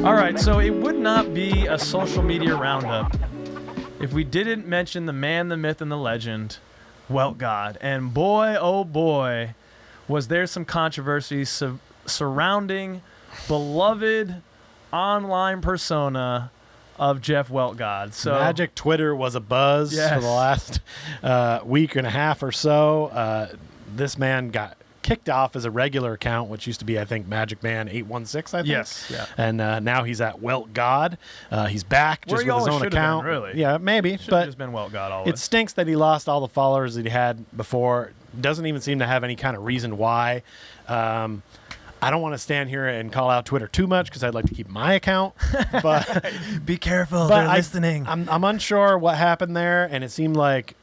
All right, so it would not be a social media roundup if we didn't mention the man, the myth, and the legend, Weltgawd. And boy, oh boy, was there some controversy surrounding beloved online persona of Jeff Weltgawd. So Magic Twitter was abuzz for the last week and a half or so. This man got kicked off as a regular account, which used to be, I think, Magic Man 816, I think. Yes, yeah. And now he's at Weltgawd. He's back just with his own account. Been, really. Yeah, maybe. Should but have just been Weltgawd always. It stinks that he lost all the followers that he had before. Doesn't even seem to have any kind of reason why. I don't want to stand here and call out Twitter too much because I'd like to keep my account. But be careful, they're listening. I'm unsure what happened there, and it seemed like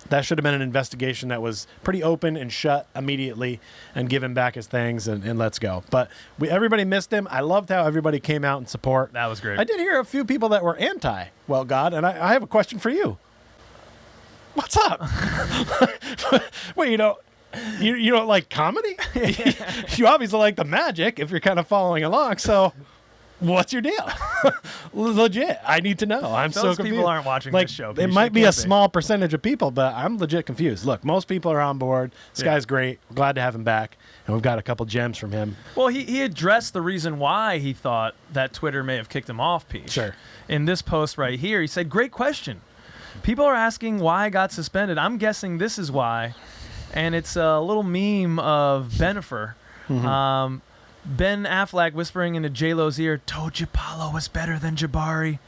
that should have been an investigation that was pretty open and shut immediately and give him back his things and let's go. But everybody missed him. I loved how everybody came out in support. That was great. I did hear a few people that were anti-Weltgawd, and I have a question for you. What's up? Wait, you don't like comedy? You obviously like the Magic if you're kind of following along, so what's your deal? Legit. I need to know. I'm so confused. Those people aren't watching this show. It might be a small percentage of people, but I'm legit confused. Look, most people are on board. This guy's great. We're glad to have him back, and we've got a couple gems from him. Well, he addressed the reason why he thought that Twitter may have kicked him off, Pete. Sure. In this post right here, he said, "Great question. People are asking why I got suspended. I'm guessing this is why." And it's a little meme of Benifer. Mm-hmm. Ben Affleck whispering into J-Lo's ear, "Told you Paulo was better than Jabari."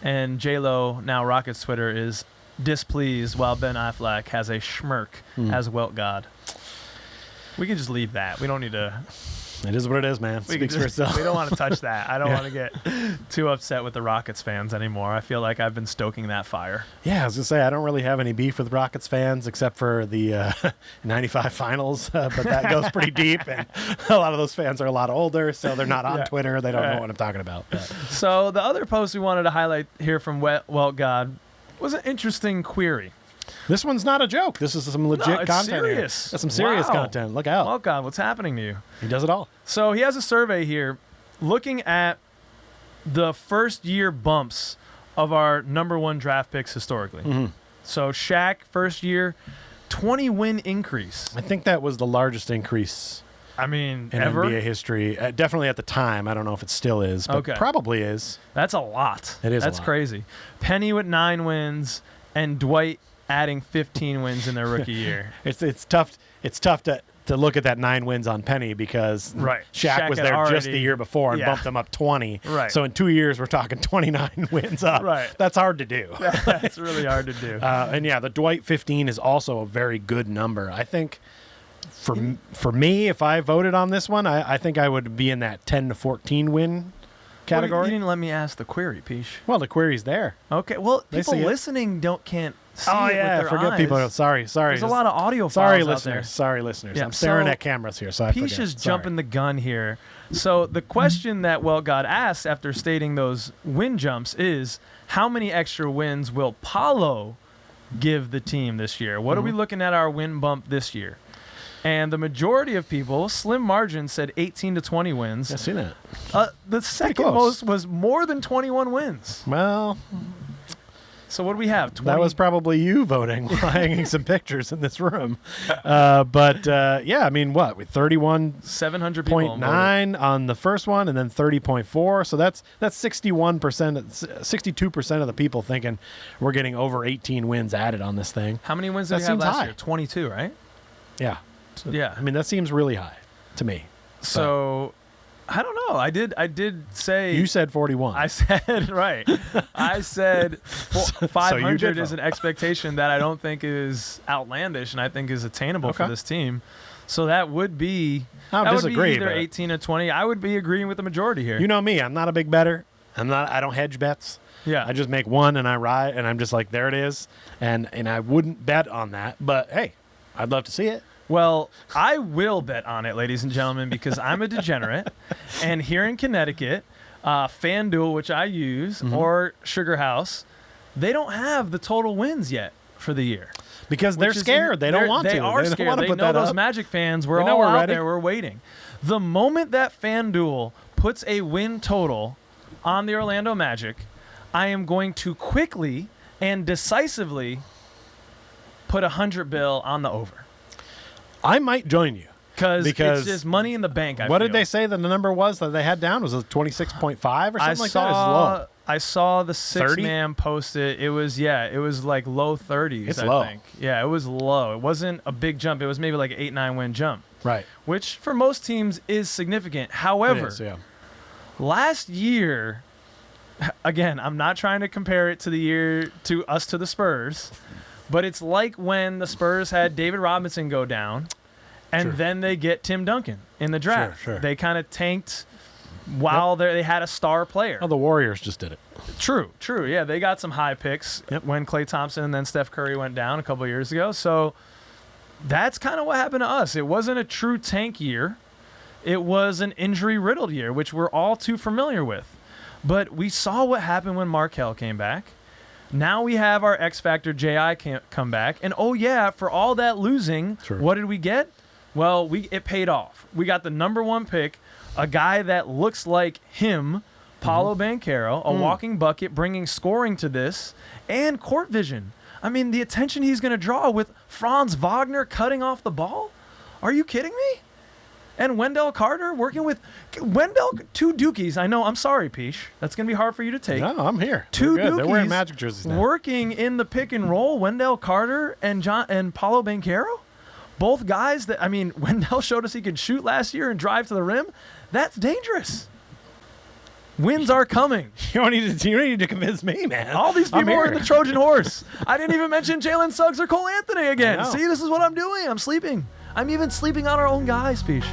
And J-Lo, now Rockets Twitter, is displeased while Ben Affleck has a schmirk as Weltgawd. We can just leave that. We don't need to... It is what it is, man. Speaks for itself. We don't want to touch that. I don't want to get too upset with the Rockets fans anymore. I feel like I've been stoking that fire. Yeah, I was going to say, I don't really have any beef with Rockets fans except for the 95 finals, but that goes pretty deep, and a lot of those fans are a lot older, so they're not on Twitter. They don't know what I'm talking about. So the other post we wanted to highlight here from Weltgawd was an interesting query. This one's not a joke. This is some legit content. Serious. That's some serious content. Look out. Weltgawd, what's happening to you? He does it all. So he has a survey here looking at the first year bumps of our number one draft picks historically. Mm-hmm. So Shaq, first year, 20-win increase. I think that was the largest increase in ever? NBA history. Definitely at the time. I don't know if it still is, but probably is. That's a lot. It is. That's a lot. Crazy. Penny with 9 wins and Dwight adding 15 wins in their rookie year. It's tough. It's tough to look at that 9 wins on Penny because Shaq was there just the year before and bumped them up 20. Right. So in 2 years, we're talking 29 wins up. Right. That's hard to do. That's really hard to do. And the Dwight 15 is also a very good number. I think for me, if I voted on this one, I think I would be in that 10 to 14 win category. You didn't let me ask the query, Peach. Well, the query's there. Okay. Well, people listening can't see it with their forget eyes. people. Sorry. There's a lot of audio files out there. Sorry, listeners. Yeah, I'm staring at cameras here, so I forget. Peach is jumping the gun here. So the question that Weltgawd asked after stating those win jumps is, how many extra wins will Paulo give the team this year? What are we looking at our win bump this year? And the majority of people, slim margin, said 18 to 20 wins. I've seen that. The second most was more than 21 wins. Well, so what do we have? 20? That was probably you voting, hanging some pictures in this room. But I mean, what? With 31.9 on the first one, and then 30.4. So that's 61%, 62% of the people thinking we're getting over 18 wins added on this thing. How many wins did we have last year? 22, right? Yeah. So, yeah. I mean, that seems really high to me. So, I don't know. I did say... You said 41. I said, right. I said 500 is an expectation that I don't think is outlandish and I think is attainable for this team. So that would be... I disagree. Would be either 18 or 20. I would be agreeing with the majority here. You know me. I'm not a big bettor. I don't hedge bets. Yeah. I just make one and I ride, and I'm just like, there it is. And I wouldn't bet on that. But, hey, I'd love to see it. Well, I will bet on it, ladies and gentlemen, because I'm a degenerate. And here in Connecticut, FanDuel, which I use, or Sugar House, they don't have the total wins yet for the year. Because they're scared. They don't want to. They are scared. They know those Magic fans. We're out there. We're waiting. The moment that FanDuel puts a win total on the Orlando Magic, I am going to quickly and decisively put $100 bill on the over. I might join you. Because it's just money in the bank. What did they say the number was that they had down? Was it 26.5 or something like that? It's low. I saw the 6-man post it. It was like low 30s. It's I low. think. Yeah, it was low. It wasn't a big jump. It was maybe like an 8-9 win jump. Right. Which for most teams is significant. However, It is, yeah. last year, again, I'm not trying to compare it to the Spurs, but it's like when the Spurs had David Robinson go down. And then they get Tim Duncan in the draft. Sure. They kind of tanked while they had a star player. Oh, the Warriors just did it. True. Yeah, they got some high picks when Klay Thompson and then Steph Curry went down a couple of years ago. So that's kind of what happened to us. It wasn't a true tank year. It was an injury-riddled year, which we're all too familiar with. But we saw what happened when Markelle came back. Now we have our X Factor J.I. come back. And, for all that losing, what did we get? Well, it paid off. We got the number 1 pick, a guy that looks like him, Paolo Banchero, a walking bucket, bringing scoring to this, and court vision. I mean, the attention he's going to draw with Franz Wagner cutting off the ball? Are you kidding me? And Wendell Carter working with two Dookies. I know, I'm sorry, Peach. That's going to be hard for you to take. No, I'm here. Two Dookies. They're wearing Magic jerseys now. Working in the pick and roll, Wendell Carter and Paolo Banchero? Both guys that, Wendell showed us he could shoot last year and drive to the rim. That's dangerous. Wins are coming. You don't need to convince me, man. All these people are in the Trojan horse. I didn't even mention Jalen Suggs or Cole Anthony again. See, this is what I'm doing. I'm sleeping. I'm even sleeping on our own guys, Peach.